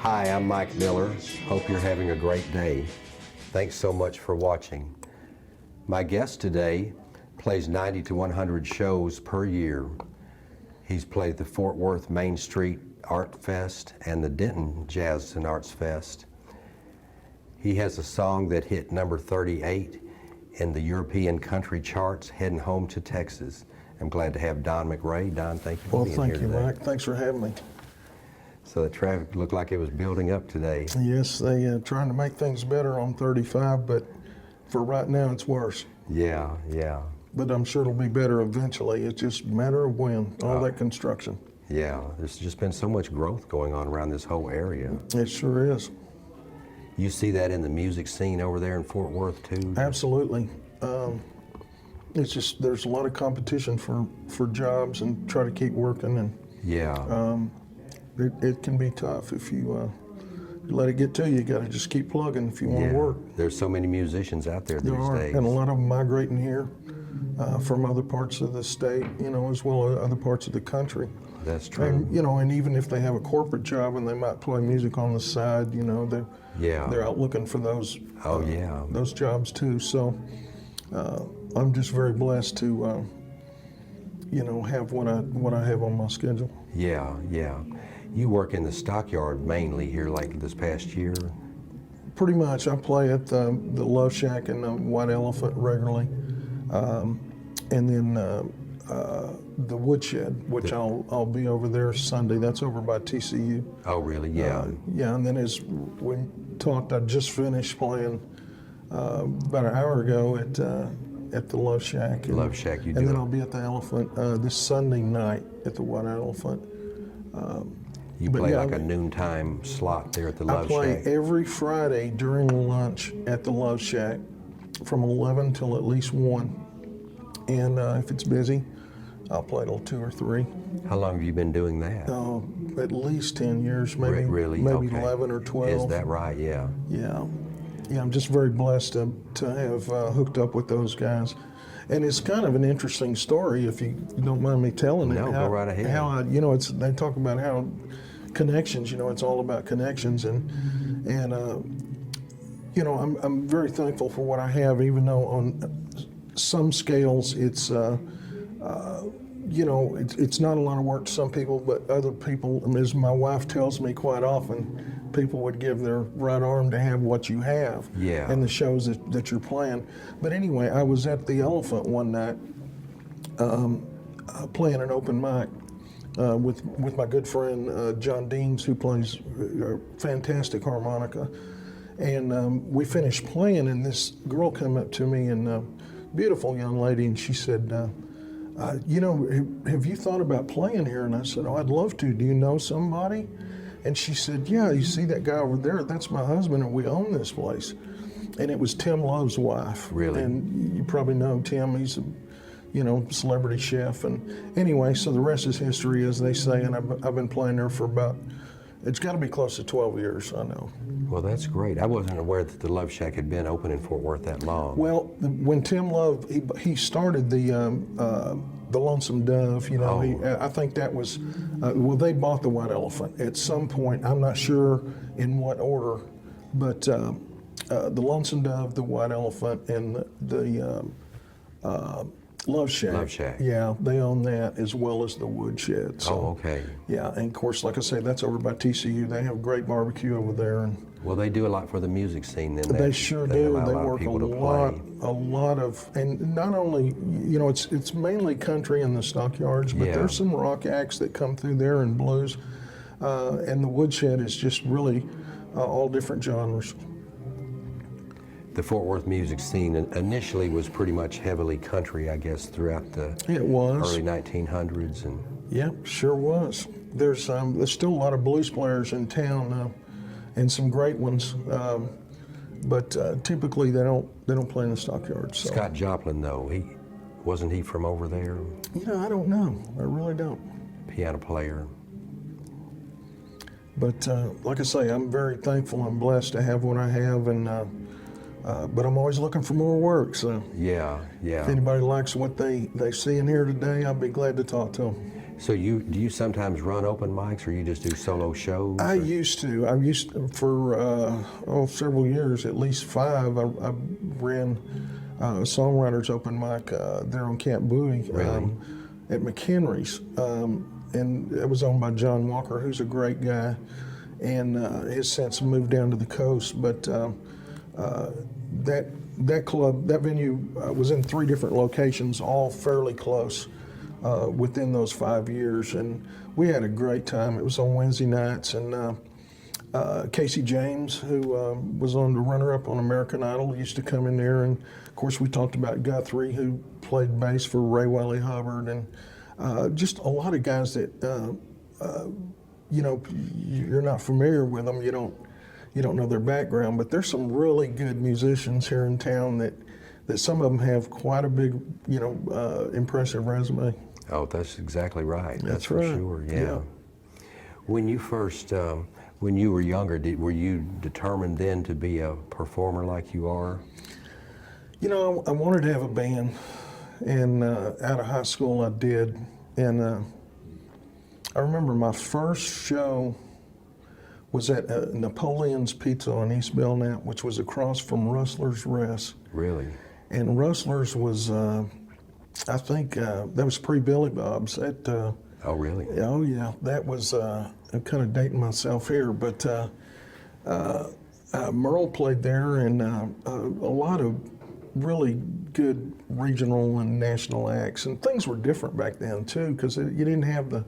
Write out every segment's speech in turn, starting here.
Hi, I'm Mike Miller. Hope you're having a great day. Thanks so much for watching. My guest today plays 90 to 100 shows per year. He's played the Fort Worth Main Street Art Fest and the Denton Jazz and Arts Fest. He has a song that hit number 38 in the European country charts, heading home to Texas. I'm glad to have Don McRay. Don, thank you for being here today. Well, thank you, Mike. Thanks for having me. So the traffic looked like it was building up today. Yes, they trying to make things better on 35, but for right now, it's worse. Yeah. But I'm sure it'll be better eventually. It's just a matter of when, all that construction. Yeah, there's just been so much growth going on around this whole area. It sure is. You see that in the music scene over there in Fort Worth too? Absolutely. It's just, there's a lot of competition for jobs and try to keep working, and yeah. It can be tough if you let it get to you. You got to just keep plugging if you want to work. There's so many musicians out there these days. And a lot of them migrating here from other parts of the state, as well as other parts of the country. That's true. And, and even if they have a corporate job and they might play music on the side, they're out looking for those those jobs too. So I'm just very blessed to have what I have on my schedule. Yeah. You work in the stockyard mainly here, like this past year? Pretty much. I play at the Love Shack and the White Elephant regularly, and then the Woodshed, which I'll be over there Sunday. That's over by TCU. Oh, really? Yeah. And then as we talked, I just finished playing about an hour ago at the Love Shack. Love Shack, and then I'll be at the Elephant this Sunday night at the White Elephant. You play like a noontime slot there at the Love Shack? I play every Friday during lunch at the Love Shack from 11 till at least 1. And if it's busy, I'll play till 2 or 3. How long have you been doing that? At least 10 years, maybe maybe okay. 11 or 12. Is that right? Yeah. Yeah, I'm just very blessed to have hooked up with those guys. And it's kind of an interesting story, if you don't mind me telling it. No, go right ahead. How they talk about how connections. It's all about connections, and I'm very thankful for what I have, even though on some scales it's it's not a lot of work to some people, but other people, as my wife tells me quite often, people would give their right arm to have what you have and the shows that you're playing. But anyway, I was at the Elephant one night playing an open mic with my good friend John Deans, who plays a fantastic harmonica. And we finished playing, and this girl came up to me, and beautiful young lady, and she said, have you thought about playing here? And I said, oh, I'd love to. Do you know somebody? And she said, yeah, you see that guy over there? That's my husband, and we own this place. And it was Tim Love's wife. Really? And you probably know Tim. He's a celebrity chef. And anyway, so the rest is history, as they say, and I've been playing there for about, it's got to be close to 12 years, I know. Well, that's great. I wasn't aware that the Love Shack had been open in Fort Worth that long. Well, when Tim Love, he started the Lonesome Dove, I think that was, they bought the White Elephant at some point. I'm not sure in what order, but the Lonesome Dove, the White Elephant, and the Love Shack. Love Shack. Yeah, they own that as well as the Woodshed. So, oh, okay. Yeah, and of course, like I say, that's over by TCU. They have great barbecue over there. And well, they do a lot for the music scene. Then they sure do. They work a lot of, and not only, it's mainly country in the stockyards, but there's some rock acts that come through there and blues. And the Woodshed is just really all different genres. The Fort Worth music scene initially was pretty much heavily country, I guess, throughout the early 1900s. And yep, sure was. There's still a lot of blues players in town, and some great ones, but typically they don't play in the stockyards. So. Scott Joplin, though, wasn't he from over there? I don't know. I really don't. Piano player. But like I say, I'm very thankful. I'm blessed to have what I have, and but I'm always looking for more work. So yeah. If anybody likes what they see in here today, I'll be glad to talk to them. So do you sometimes run open mics, or you just do solo shows? I used to for several years, at least 5. I ran songwriters open mic there on Camp Bowie. Really? At McHenry's, and it was owned by John Walker, who's a great guy, and has since moved down to the coast. But that club, that venue was in 3 different locations, all fairly close within those 5 years, and we had a great time. It was on Wednesday nights, and Casey James, who was on the runner-up on American Idol, used to come in there, and of course we talked about Guthrie, who played bass for Ray Wiley Hubbard, and just a lot of guys that you're not familiar with them. You don't know their background, but there's some really good musicians here in town that some of them have quite a big, impressive resume. Oh, that's exactly right. That's for right. sure. Yeah. When you first, when you were younger, were you determined then to be a performer like you are? I wanted to have a band, and out of high school I did, and I remember my first show was at Napoleon's Pizza on East Belknap, which was across from Rustler's Rest. Really? And Rustler's was, I think, that was pre-Billy Bob's. Oh, really? Oh, yeah. That was, I'm kind of dating myself here, but Merle played there, and a lot of really good regional and national acts. And things were different back then, too, because you didn't have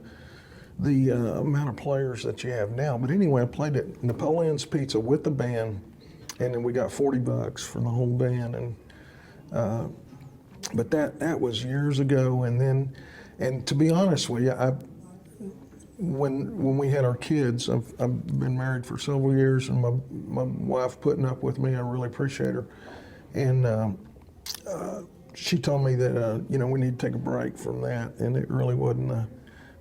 the amount of players that you have now. But anyway, I played at Napoleon's Pizza with the band, and then we got $40 for the whole band. And but that was years ago. And to be honest with you, when we had our kids, I've been married for several years, and my wife putting up with me, I really appreciate her. And she told me that we need to take a break from that, and it really wasn't a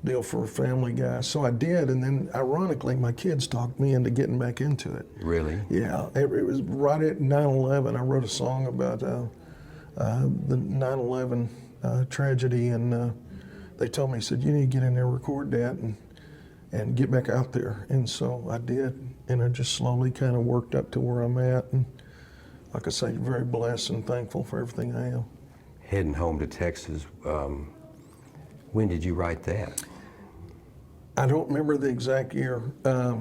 deal for a family guy. So I did, and then ironically, my kids talked me into getting back into it. Really? Yeah, it was right at 9/11. I wrote a song about the 9/11 tragedy, and they told me, said, you need to get in there, record that, and get back out there. And so I did, and I just slowly kind of worked up to where I'm at, and like I say, very blessed and thankful for everything I am. Heading home to Texas, when did you write that? I don't remember the exact year. I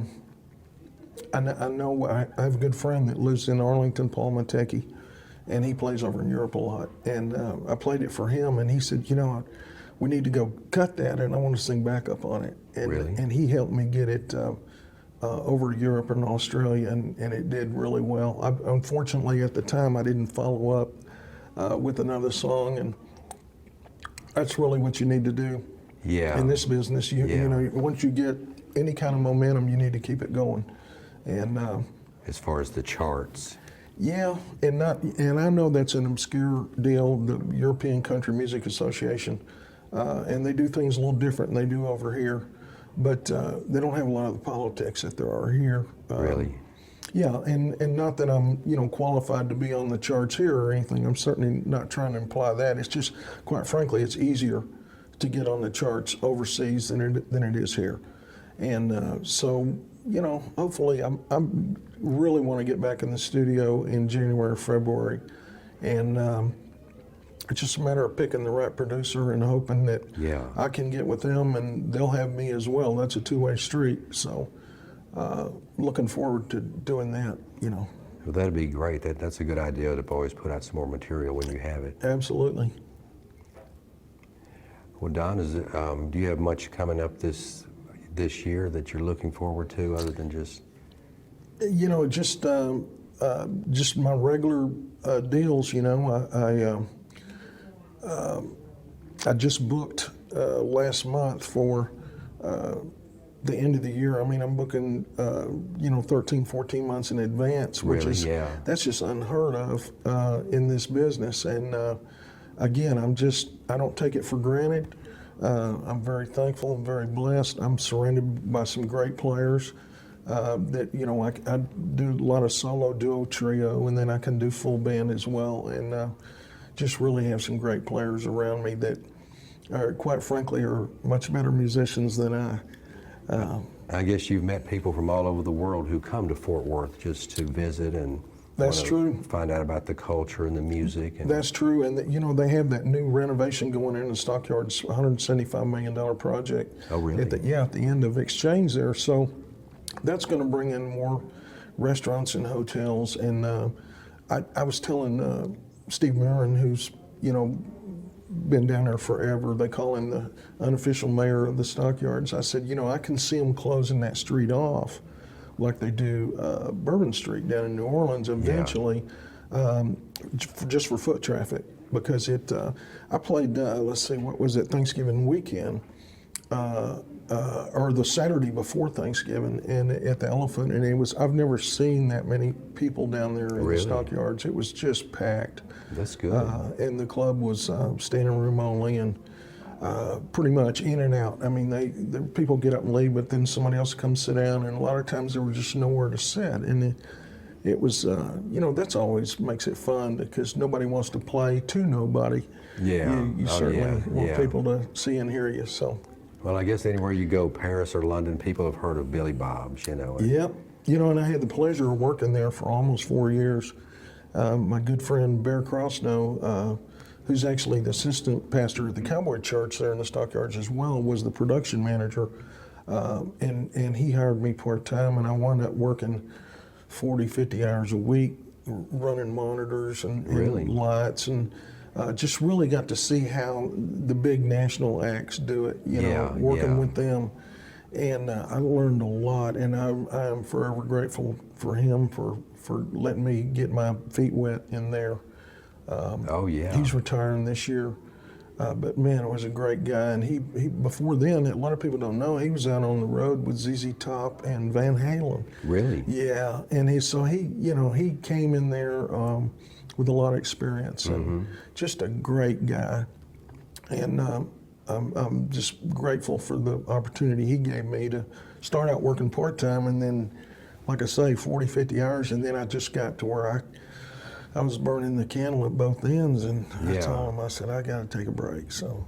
know I have a good friend that lives in Arlington, Paul Matecki, and he plays over in Europe a lot. And I played it for him, and he said, we need to go cut that, and I want to sing backup on it. And, Really? And he helped me get it over to Europe and Australia, and it did really well. Unfortunately, at the time, I didn't follow up with another song, and that's really what you need to do. Yeah. In this business, once you get any kind of momentum, you need to keep it going. And as far as the charts. yeah, and I know that's an obscure deal, the European Country Music Association, and they do things a little different than they do over here, but they don't have a lot of the politics that there are here. Really? Yeah, and not that I'm qualified to be on the charts here or anything. I'm certainly not trying to imply that. It's just, quite frankly, it's easier to get on the charts overseas than it is here. And so, hopefully, I'm really want to get back in the studio in January or February, and it's just a matter of picking the right producer and hoping that I can get with them and they'll have me as well. That's a two-way street. So, looking forward to doing that. Well, that'd be great. That's a good idea to always put out some more material when you have it. Absolutely. Well, Don, do you have much coming up this year that you're looking forward to, other than just? Just my regular deals. I just booked last month for the end of the year. I mean, I'm booking 13, 14 months in advance, which that's just unheard of in this business. And again, I don't take it for granted. I'm very thankful and very blessed. I'm surrounded by some great players that, I do a lot of solo, duo, trio, and then I can do full band as well. And just really have some great players around me that quite frankly, are much better musicians than I. I guess you've met people from all over the world who come to Fort Worth just to visit and That's true. find out about the culture and the music. And That's true, and they have that new renovation going in the Stockyards, $175 million project. Oh, really? At the end of Exchange there. So that's going to bring in more restaurants and hotels. And I was telling Steve Marin, who's been down there forever. They call him the unofficial mayor of the Stockyards. I said, I can see them closing that street off like they do Bourbon Street down in New Orleans eventually, just for foot traffic. Because I played, let's see, what was it, Thanksgiving weekend, or the Saturday before Thanksgiving, and at the Elephant, and I've never seen that many people down there in the Stockyards. It was just packed. That's good. And the club was standing room only, and pretty much in and out. I mean, the people get up and leave, but then somebody else comes sit down, and a lot of times there was just nowhere to sit. And it was, that's always makes it fun because nobody wants to play to nobody. Yeah. You certainly want people to see and hear you. So. Well, I guess anywhere you go, Paris or London, people have heard of Billy Bob's, Yep. And I had the pleasure of working there for almost 4 years. My good friend Bear Crossnow, who's actually the assistant pastor at the Cowboy Church there in the Stockyards as well, was the production manager. And he hired me part-time, and I wound up working 40, 50 hours a week, running monitors and lights, and just really got to see how the big national acts do it, working with them. And I learned a lot, and I am forever grateful for him for letting me get my feet wet in there. He's retiring this year, but man, it was a great guy. And he before then, a lot of people don't know, he was out on the road with ZZ Top and Van Halen. Really? Yeah, and he came in there with a lot of experience, and just a great guy. And I'm just grateful for the opportunity he gave me to start out working part-time, and then, like I say, 40, 50 hours, and then I just got to where I was burning the candle at both ends, and I told him, I said, I got to take a break. So,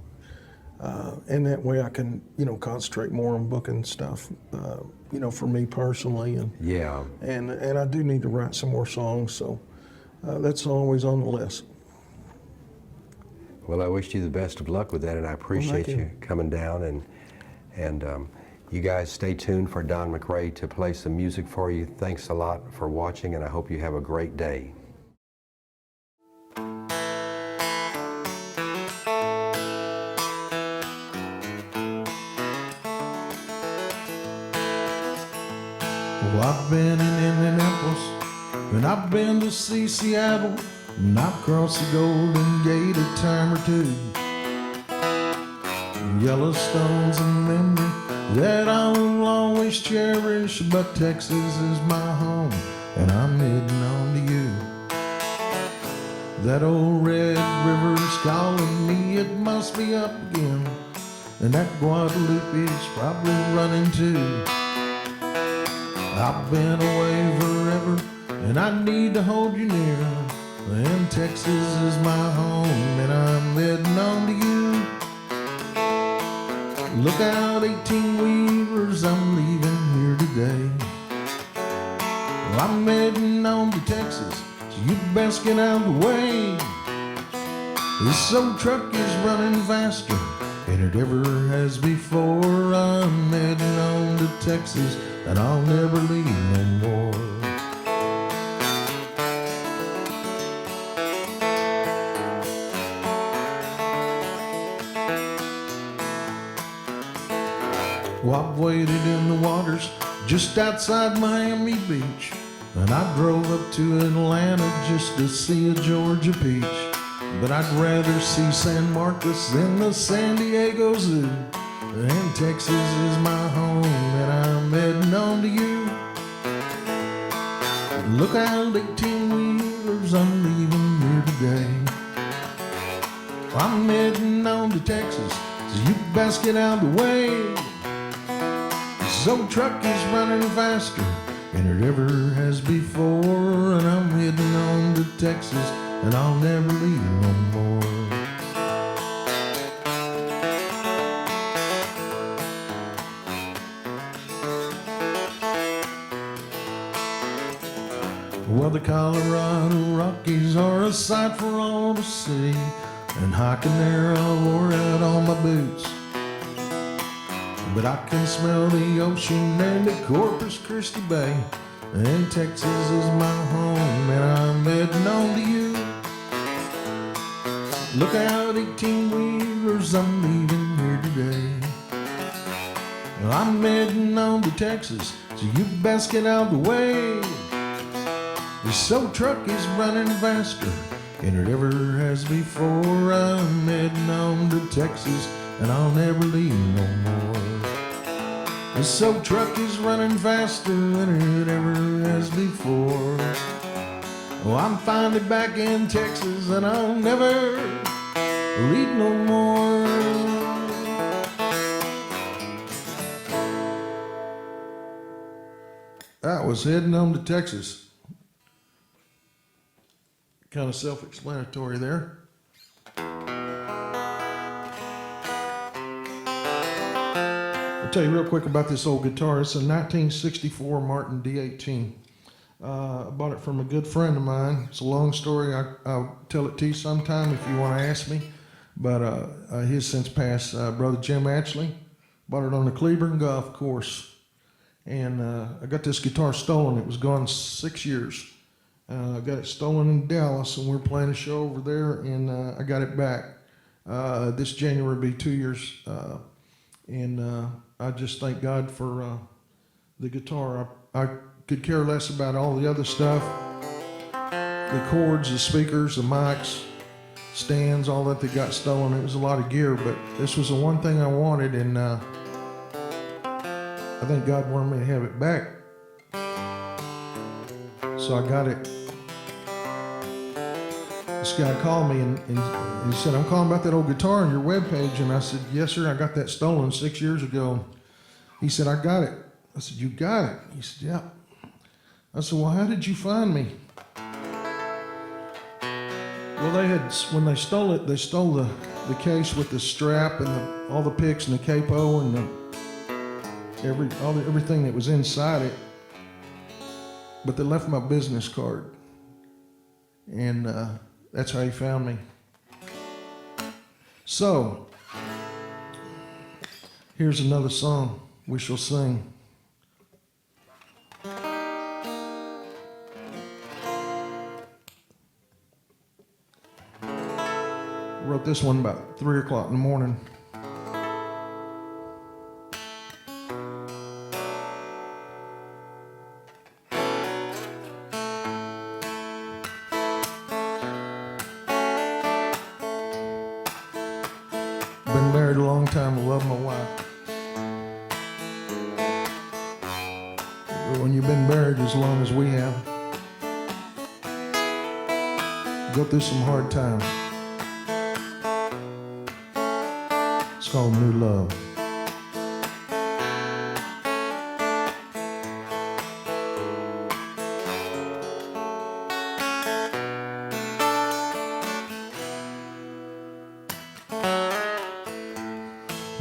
and that way I can, concentrate more on booking stuff, for me personally. And I do need to write some more songs, so that's always on the list. Well, I wish you the best of luck with that, and I appreciate you coming down. And you guys stay tuned for Don McRay to play some music for you. Thanks a lot for watching, and I hope you have a great day. Well, I've been in Indianapolis, and I've been to see Seattle, and I've crossed the Golden Gate a time or two. Yellowstone's a memory that I'll always cherish, but Texas is my home, and I'm heading on to you. That old Red River's calling me, it must be up again, and that Guadalupe's probably running too. I've been away forever, and I need to hold you near, and Texas is my home, and I'm heading on to you. Look out, 18-wheelers, I'm leaving here today. Well, I'm heading on to Texas, so you best get out of the way. This old truck is running faster than it ever has before. I'm heading on to Texas, and I'll never leave no more. Well, I've waited in the waters just outside Miami Beach, and I drove up to Atlanta just to see a Georgia peach. But I'd rather see San Marcos than the San Diego Zoo, and Texas is my home, and I'm heading on to you. Look out, 18-wheelers, I'm leaving here today. I'm heading on to Texas, so you best get out of the way. This old truck is running faster than it ever has before, and I'm heading on to Texas, and I'll never leave no more. Well, the Colorado Rockies are a sight for all to see, and hiking there I wore out all my boots. But I can smell the ocean and the Corpus Christi Bay, and Texas is my home, and I'm heading on to you. Look out, 18-wheelers, I'm leaving here today. I'm heading on to Texas, so you best get out of the way. This old truck is running faster than it ever has before. I'm heading on to Texas, and I'll never leave no more. This old truck is running faster than it ever has before. Oh, I'm finally back in Texas, and I'll never leave no more. That was heading on to Texas. Kind of self-explanatory there. I'll tell you real quick about this old guitar. It's a 1964 Martin D18. I bought it from a good friend of mine. It's a long story. I'll tell it to you sometime if you want to ask me. But his since passed, brother Jim Ashley. Bought it on the Cleburne Golf Course. And I got this guitar stolen. It was gone 6 years. I got it stolen in Dallas, and we were playing a show over there, and I got it back. This January will be 2 years. And I just thank God for the guitar. I could care less about all the other stuff. The cords, the speakers, the mics, stands, all that they got stolen. It was a lot of gear, but this was the one thing I wanted, and I think God wanted me to have it back. So I got it. This guy called me and he said, I'm calling about that old guitar on your webpage. And I said, yes, sir, I got that stolen 6 years ago. He said, I got it. I said, you got it? He said, yeah. I said, well, how did you find me? Well, when they stole it, they stole the case with the strap and all the picks and the capo and everything that was inside it. But they left my business card. And that's how he found me. So, here's another song we shall sing. Wrote this one about 3 o'clock in the morning. Been married a long time, I love my wife. But when you've been married as long as we have, go through some hard times. It's called New Love.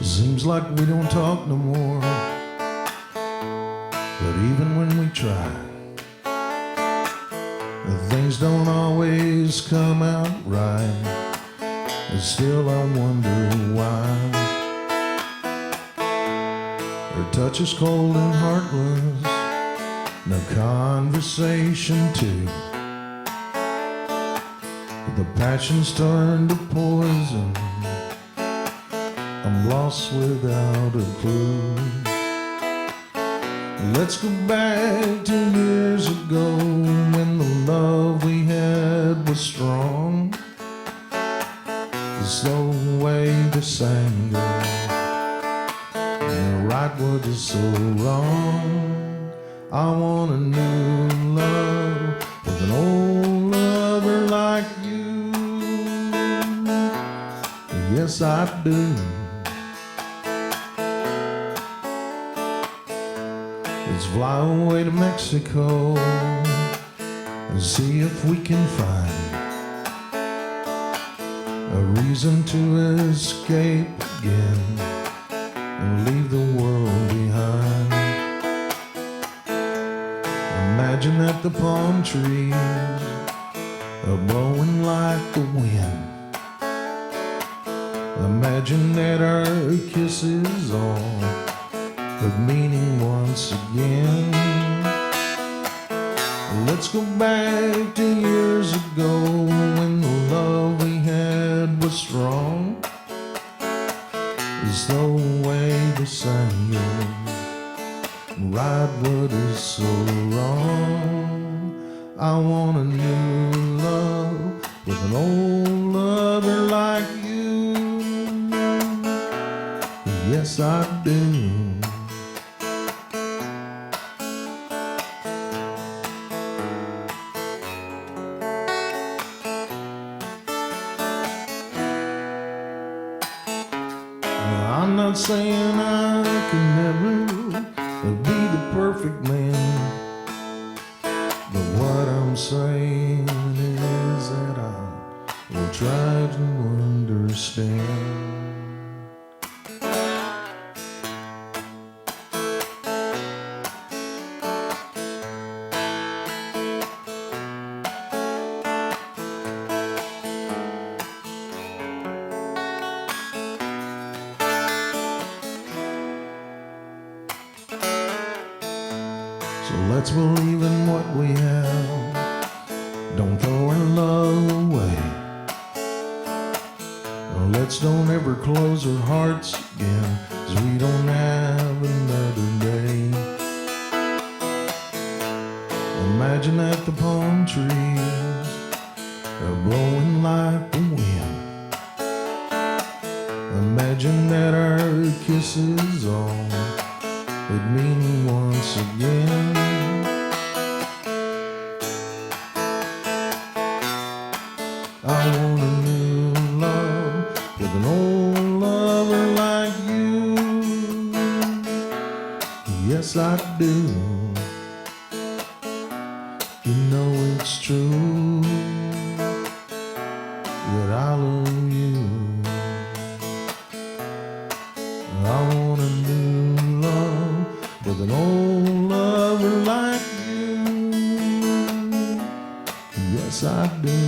Seems like we don't talk no more, but even when we try, things don't always come out right, and still I wonder why. Her touch is cold and heartless, no conversation too. The passion's turned to poison, I'm lost without a clue. Let's go back to years ago when the love we had was strong. So away this anger, and the right word is so wrong. I want a new love with an old lover like you. Yes, I do. Let's fly away to Mexico and see if we can find a reason to escape again and leave the world behind. Imagine that the palm trees are blowing like the wind. Imagine that our kisses all have meaning once again. Let's go back to years ago when the love we had was strong. As though way beside you, right what is so wrong. I want a new love with an old lover like you. Yes, I do. I'm not saying I can never be the perfect man, but what I'm saying is that I will try to understand. So let's believe in what we have. Don't throw our love away. Let's don't ever close our hearts again, 'cause we don't have another day. Imagine that the palm trees are blowing like the wind. Imagine that our kisses all would mean once again. I want a new love with an old lover like you. Yes, I do. You know it's true that I love you. I want a new love with an old lover like you. Yes, I do.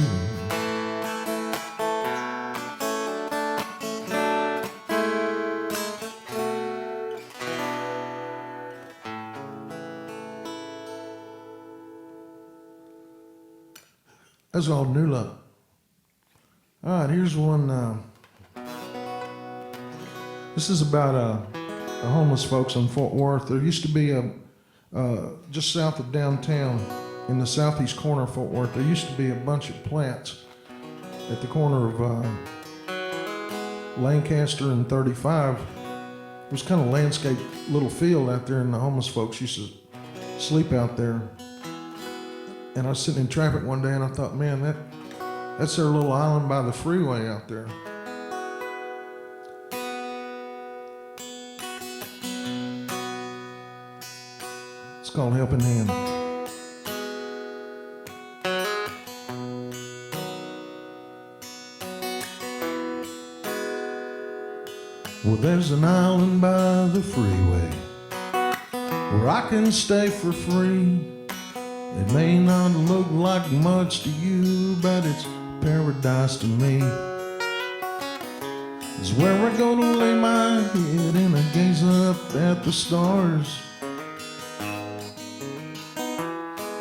That's all new love. All right, here's one. This is about the homeless folks in Fort Worth. There used to be just south of downtown, in the southeast corner of Fort Worth, there used to be a bunch of plants at the corner of Lancaster and 35. It was kind of landscape little field out there, and the homeless folks used to sleep out there. And I was sitting in traffic one day and I thought, man, that's their little island by the freeway out there. It's called Helping Hand. Well, there's an island by the freeway where I can stay for free. It may not look like much to you, but it's paradise to me. It's where I go to lay my head and I gaze up at the stars,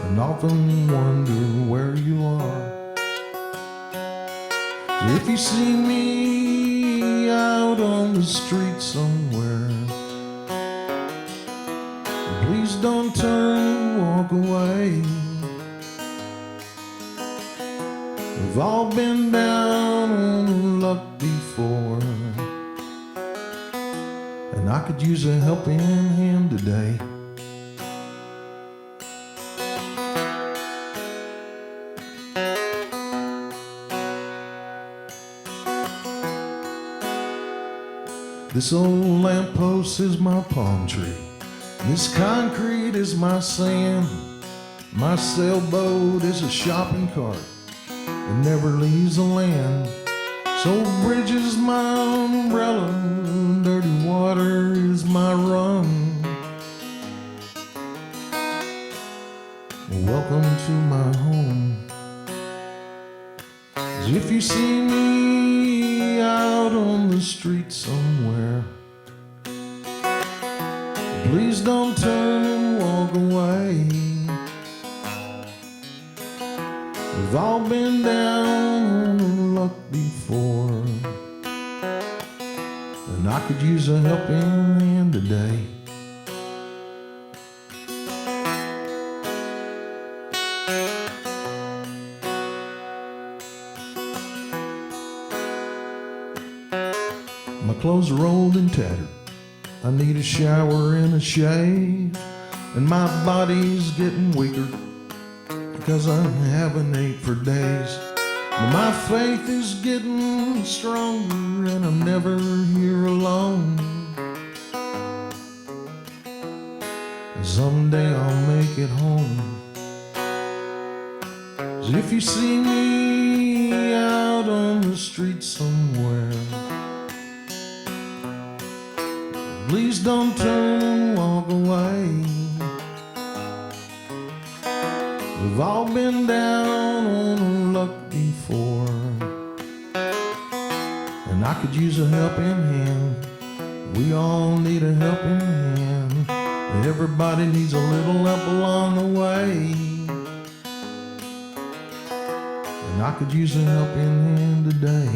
and often wonder where you are. So if you see me out on the street somewhere, please don't turn, walk away. We've all been down on luck before, and I could use a helping hand today. This old lamppost is my palm tree. This concrete is my sand. My sailboat is a shopping cart that never leaves the land. So bridge is my umbrella, dirty water is my rum. welcome to my home. If you see me out on the street somewhere, please don't turn and walk away. We've all been down on luck before, and I could use a helping hand today. My clothes are old and tattered. I need a shower and a shave, and my body's getting weaker because I haven't ate for days. But my faith is getting stronger, and I'm never here alone. Someday I'll make it home. So if you see me out on the street somewhere, please don't turn and walk away. We've all been down on luck before, and I could use a helping hand. We all need a helping hand. Everybody needs a little help along the way, and I could use a helping hand today.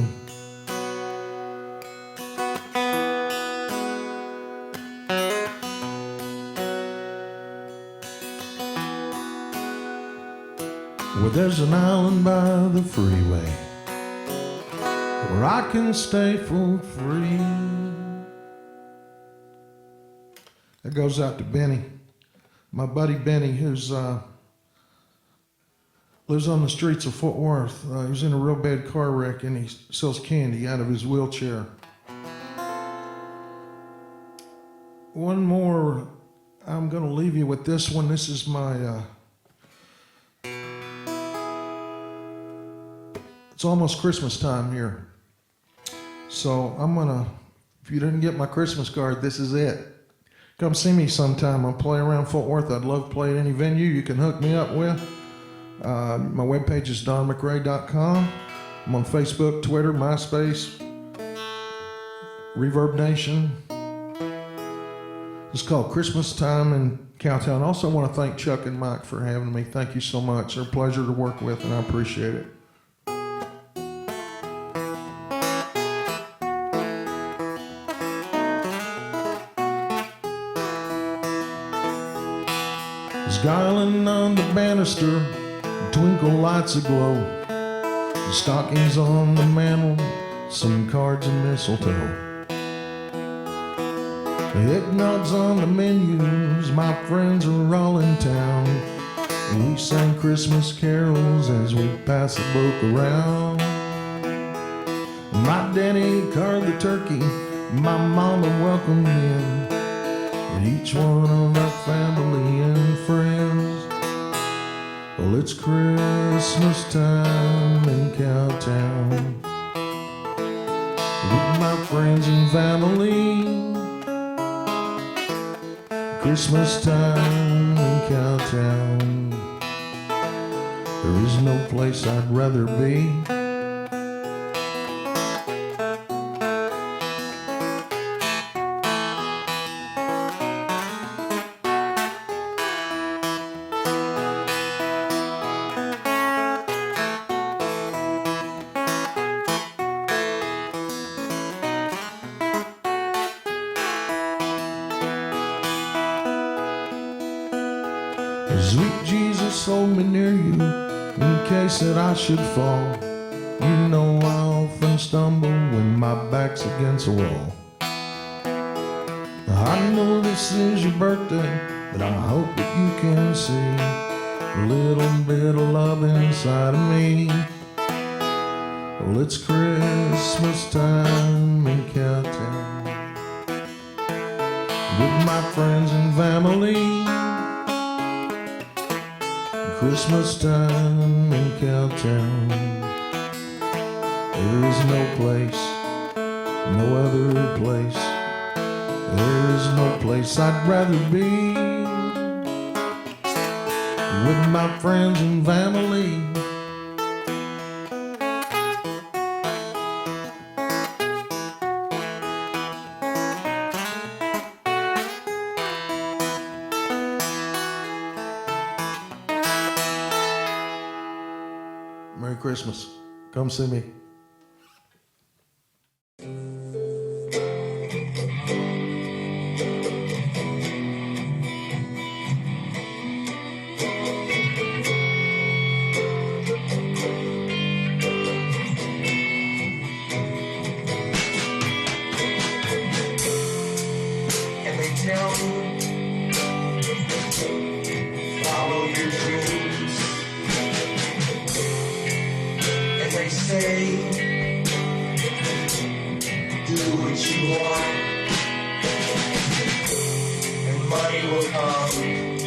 Well, there's an island by the freeway where I can stay for free. That goes out to Benny, my buddy Benny, who's lives on the streets of Fort Worth. He was in a real bad car wreck, and he sells candy out of his wheelchair. One more, I'm going to leave you with this one. This is my... It's almost Christmas time here. So I'm gonna, if you didn't get my Christmas card, this is it. Come see me sometime. I'll play around Fort Worth. I'd love to play at any venue you can hook me up with. My webpage is donmcray.com. I'm on Facebook, Twitter, MySpace, Reverb Nation. It's called Christmas Time in Cowtown. I also want to thank Chuck and Mike for having me. Thank you so much. They're a pleasure to work with, and I appreciate it. Garland on the banister, twinkle lights aglow. The stockings on the mantel, some cards and mistletoe. The eggnogs on the menus, my friends are all in town. We sang Christmas carols as we passed the book around. My daddy carved the turkey, my mama welcomed in, and each one of our family and friends. Well, it's Christmas time in Cowtown with my friends and family. Christmas time in Cowtown. There is no place I'd rather be. Sweet Jesus, hold me near you in case that I should fall. You know I often stumble when my back's against a wall. I know this is your birthday, but I hope that you can see a little bit of love inside of me. Well, it's Christmas time in Cowtown with my friends and family. Christmas time in Cowtown. There is no place, no other place. There is no place I'd rather be. with my friends and family. Merry Christmas. Come see me. And they tell me, follow your dreams. And they say, do what you want, and money will come.